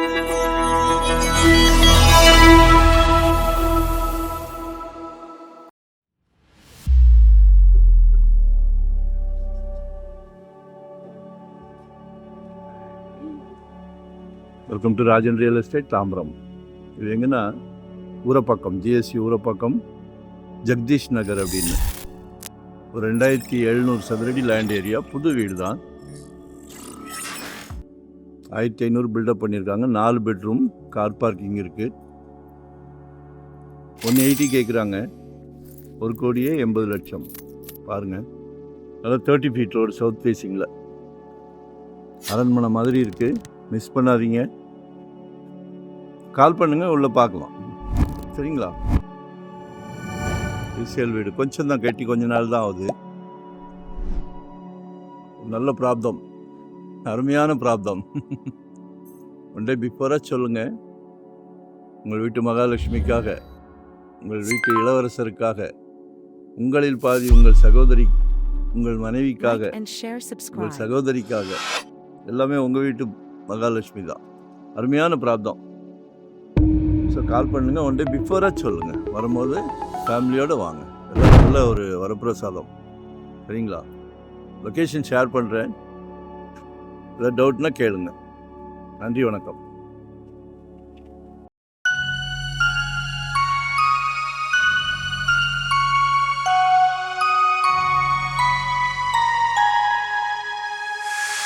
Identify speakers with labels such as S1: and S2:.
S1: Welcome to Rajan real estate Tambaram. இது எங்கன்னா Urapakkam, GSC Urapakkam, Jagadish நகர் அப்படின்னு ஒரு 2700 சதுரடி லேண்ட் ஏரியா. புது வீடு தான், 1500 பில்டப் பண்ணியிருக்காங்க. 4 பெட்ரூம், கார் பார்க்கிங் இருக்குது. 180 கேட்குறாங்க. 1,80,00,000 பாருங்கள். நல்லா 30 ஃபீட் ரோடு, சவுத் ஃபேஸிங்கில் அரண்மனை மாதிரி இருக்குது. மிஸ் பண்ணாதீங்க, கால் பண்ணுங்கள், உள்ளே பார்க்கலாம். சரிங்களா? சேல் வீடு கொஞ்சம் தான் கட்டி, கொஞ்ச நாள் தான் ஆகுது. நல்ல பிராப்தம், அருமையான பிராப்தம். ஒன் டே பிஃபோராக சொல்லுங்கள். உங்கள் வீட்டு மகாலட்சுமிக்காக, உங்கள் வீட்டு இளவரசருக்காக, உங்களில் பாதி உங்கள் சகோதரி, உங்கள் மனைவிக்காக, உங்கள் சகோதரிக்காக, எல்லாமே உங்கள் வீட்டு மகாலட்சுமி தான். அருமையான பிராப்தம். ஸோ கால் பண்ணுங்கள், ஒன் டே பிஃபோராக சொல்லுங்கள். வரும்போது ஃபேமிலியோடு வாங்க. எல்லாம் நல்ல ஒரு வரப்பிரசாதம். சரிங்களா? லொக்கேஷன் ஷேர் பண்ணுறேன். ஏதாவது டவுட்னா கேளுங்க. நன்றி, வணக்கம்.